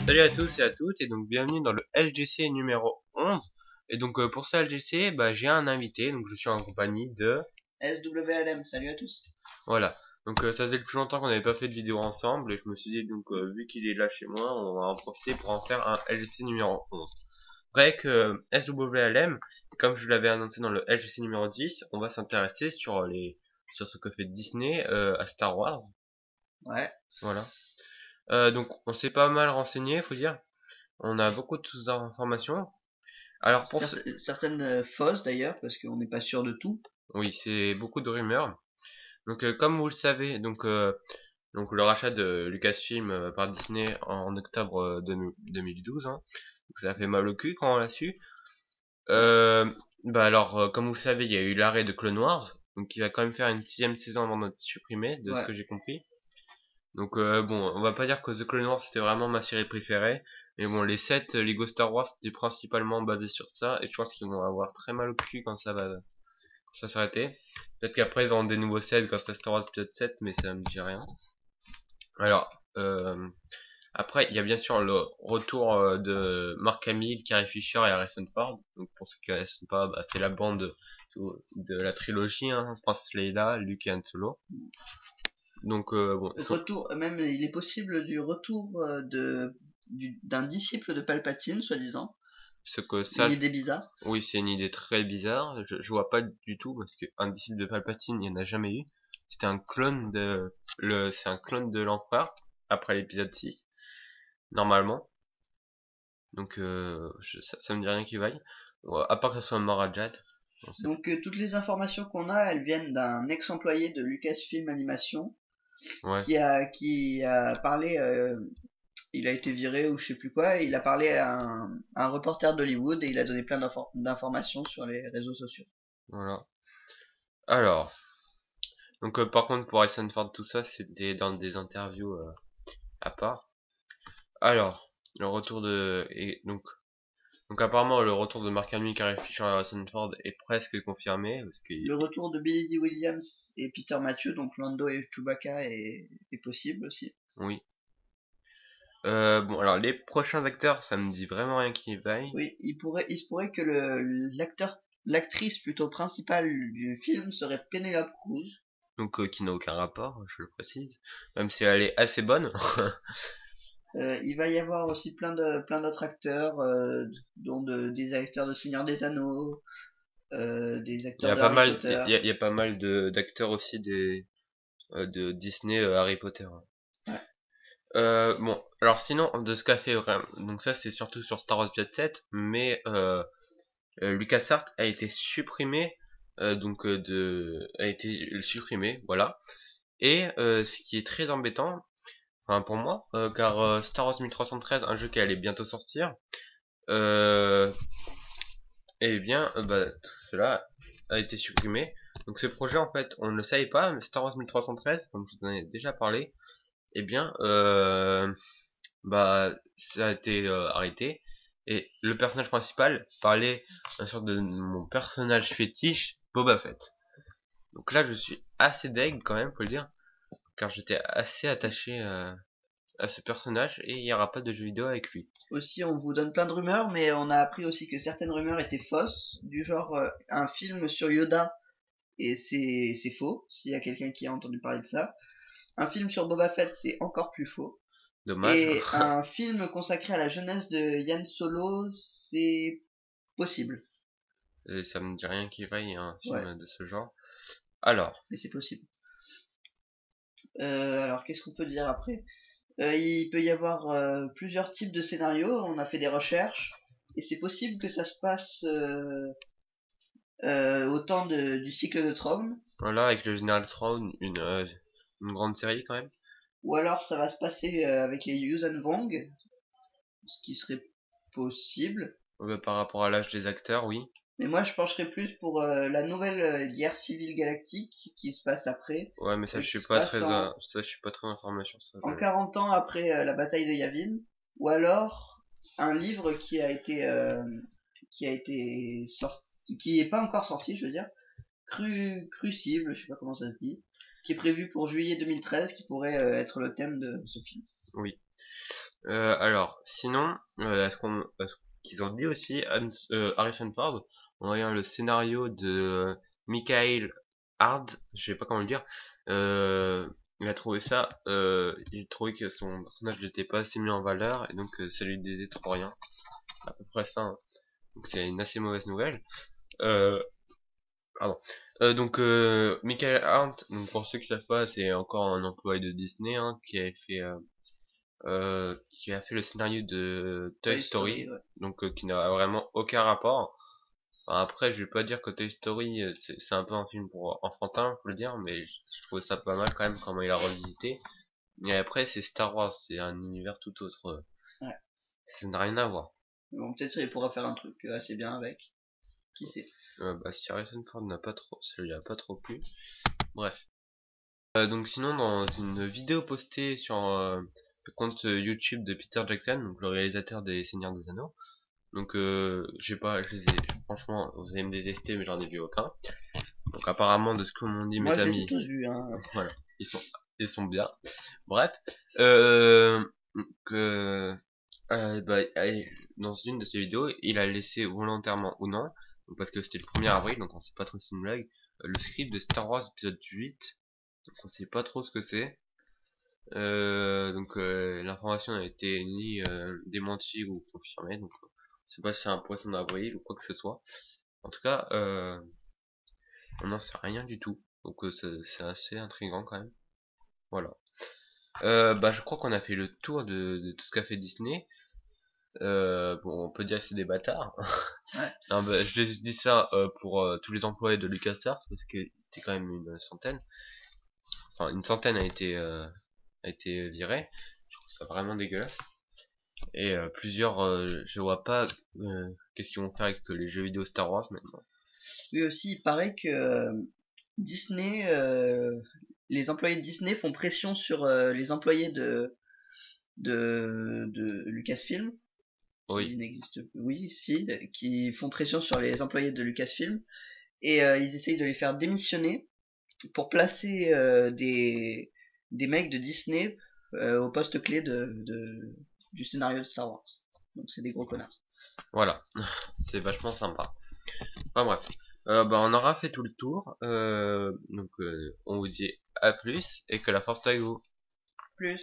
Salut à tous et à toutes, et donc bienvenue dans le LGC numéro 11. Et donc pour ce LGC, j'ai un invité, donc je suis en compagnie de... SWLM, salut à tous. Voilà, donc ça faisait le plus longtemps qu'on n'avait pas fait de vidéo ensemble, et je me suis dit, donc vu qu'il est là chez moi, on va en profiter pour en faire un LGC numéro 11. Vrai que SWLM, comme je l'avais annoncé dans le LGC numéro 10, on va s'intéresser sur ce que fait Disney à Star Wars. Ouais. Voilà. Donc on s'est pas mal renseigné, faut dire. On a beaucoup de informations. Alors pour ce... Certaines fausses d'ailleurs, parce qu'on n'est pas sûr de tout. Oui, c'est beaucoup de rumeurs. Donc comme vous le savez, donc le rachat de Lucasfilm par Disney en octobre 2012, hein, donc ça a fait mal au cul quand on l'a su. Comme vous le savez, il y a eu l'arrêt de Clone Wars, donc il va quand même faire une 6ème saison avant d'être supprimé, de ce Ouais. que j'ai compris. Donc bon, on va pas dire que The Clone Wars c'était vraiment ma série préférée, mais bon, les 7 Lego Star Wars c'était principalement basé sur ça, et je pense qu'ils vont avoir très mal au cul quand ça s'arrêter. Peut-être qu'après ils auront des nouveaux sets quand c'est Star Wars épisode 7, mais ça me dit rien. Alors, après il y a bien sûr le retour de Mark Hamill, Carrie Fisher et Harrison Ford. Donc pour ceux qui ne connaissent pas, c'est la bande de la trilogie, hein, Princesse Leia, Luke et Han Solo. Donc bon, Retour, même il est possible du retour d'un disciple de Palpatine, soi-disant. ce que Une ça, idée bizarre. oui, c'est une idée très bizarre. Je vois pas du tout parce que un disciple de Palpatine, il n'y en a jamais eu. C'était un clone c'est un clone de l'empereur après l'épisode 6, normalement. Donc ça me dit rien qui vaille. À part que ce soit Marajad. Donc toutes les informations qu'on a, elles viennent d'un ex-employé de Lucasfilm Animation Ouais. qui a parlé. Il a été viré ou je sais plus quoi. Et il a parlé à un reporter d'Hollywood et il a donné plein d'informations sur les réseaux sociaux. Voilà. Alors, donc par contre pour Harrison Ford tout ça, c'était dans des interviews à part. Alors, le retour de et donc apparemment le retour de Mark Hamill, Carrie Fisher et Harrison Ford est presque confirmé parce que Le retour de Billy Dee Williams et Peter Matthew, donc Lando et Chewbacca, est possible aussi. oui. Bon alors les prochains acteurs, ça me dit vraiment rien qui vaille. Oui, il se pourrait que l'actrice plutôt principale du film serait Penelope Cruz. Donc qui n'a aucun rapport, je le précise, même si elle est assez bonne. Il va y avoir aussi plein d'autres acteurs, dont des acteurs de Seigneur des Anneaux, des Il y acteurs a de pas Harry mal, Potter. il y a pas mal d'acteurs aussi de Disney, Harry Potter. Ouais. Bon, alors sinon de ce qu'a fait vraiment, donc ça c'est surtout sur Star Wars Jet 7, mais LucasArts a été supprimé, a été supprimé, voilà. Et ce qui est très embêtant, enfin pour moi, car Star Wars 1313, un jeu qui allait bientôt sortir, euh, eh bien, tout cela a été supprimé. Donc ce projet, en fait, on ne le savait pas, mais Star Wars 1313, comme je vous en ai déjà parlé, eh bien, ça a été arrêté. Et le personnage principal parlait d'une sorte de mon personnage fétiche, Boba Fett. Donc là, je suis assez deg quand même, faut le dire, car j'étais assez attaché à ce personnage et il n'y aura pas de jeu vidéo avec lui. Aussi, on vous donne plein de rumeurs, mais on a appris aussi que certaines rumeurs étaient fausses, du genre un film sur Yoda, et c'est faux, s'il y a quelqu'un qui a entendu parler de ça. Un film sur Boba Fett, c'est encore plus faux. Dommage. Et un film consacré à la jeunesse de Yann Solo, c'est possible. Et ça me dit rien qui vaille un Ouais, film de ce genre. Alors, mais c'est possible. Alors, qu'est-ce qu'on peut dire après? Il peut y avoir plusieurs types de scénarios, on a fait des recherches, et c'est possible que ça se passe au temps du cycle de Throne, voilà, avec le Général Throne, une grande série quand même. ou alors ça va se passer avec les Yuuzhan Vong, ce qui serait possible. Par rapport à l'âge des acteurs, oui. Mais moi je pencherais plus pour la nouvelle guerre civile galactique qui se passe après, Ouais, mais ça, qui se passe je suis pas très informé sur ça. en 40 ans après la bataille de Yavin, ou alors un livre qui a été sorti, qui est pas encore sorti, je veux dire, Crucible, je sais pas comment ça se dit, qui est prévu pour juillet 2013, qui pourrait être le thème de ce film. Oui. Alors, sinon, est-ce qu'ils ont dit aussi, Harrison Ford, en voyant le scénario de Michael Hard, je sais pas comment le dire, il a trouvé ça, il trouvait que son personnage n'était pas assez mis en valeur, et donc ça lui disait trop rien, à peu près ça, hein. Donc c'est une assez mauvaise nouvelle. Euh, Pardon. Michael Hart, donc pour ceux qui savent pas, c'est encore un employé de Disney, hein, qui a fait le scénario de Toy Toy Story, Story, ouais. donc qui n'a vraiment aucun rapport. Enfin, après, je vais pas dire que Toy Story c'est un peu un film pour enfantin, faut le dire, mais je trouve ça pas mal quand même comment il a revisité. Mais après, c'est Star Wars, c'est un univers tout autre. Ouais. Ça n'a rien à voir. Bon, peut-être il pourra faire un truc assez bien avec. Qui sait? Bah, si Harrison Ford n'a pas trop, ça lui a pas trop plu. Bref. Donc sinon, dans une vidéo postée sur le compte YouTube de Peter Jackson, donc le réalisateur des Seigneurs des Anneaux. Donc j'ai pas, franchement, vous allez me détester, mais j'en ai vu aucun. Donc apparemment, de ce que m'ont dit Moi mes je les ai amis, tous vus, hein. voilà, ils sont, ils sont bien. Bref, euh, que bah, dans une de ces vidéos, il a laissé volontairement ou non, donc parce que c'était le 1er avril, donc on sait pas trop si c'est une blague, le script de Star Wars épisode 8, donc on sait pas trop ce que c'est. L'information a été ni démentie ou confirmée, donc je sais pas si c'est un poisson d'avril ou quoi que ce soit. En tout cas, on n'en sait rien du tout, donc c'est assez intriguant quand même. Voilà. Bah je crois qu'on a fait le tour de tout ce qu'a fait Disney. Bon, on peut dire que c'est des bâtards. Ouais. Non, bah, je dis ça pour tous les employés de LucasArts parce que c'était quand même une centaine. Enfin, une centaine a été virée. Je trouve ça vraiment dégueulasse. Et plusieurs, je vois pas qu'est-ce qu'ils vont faire avec les jeux vidéo Star Wars maintenant. Oui aussi, il paraît que Disney, les employés de Disney font pression sur les employés de Lucasfilm, Oui, qui n'existe plus, oui, si, qui font pression sur les employés de Lucasfilm, et ils essayent de les faire démissionner pour placer des mecs de Disney au poste clé du scénario de Star Wars. Donc c'est des gros connards. voilà, c'est vachement sympa. Enfin bref, bah on aura fait tout le tour. On vous dit à plus et que la force soit avec vous. Plus.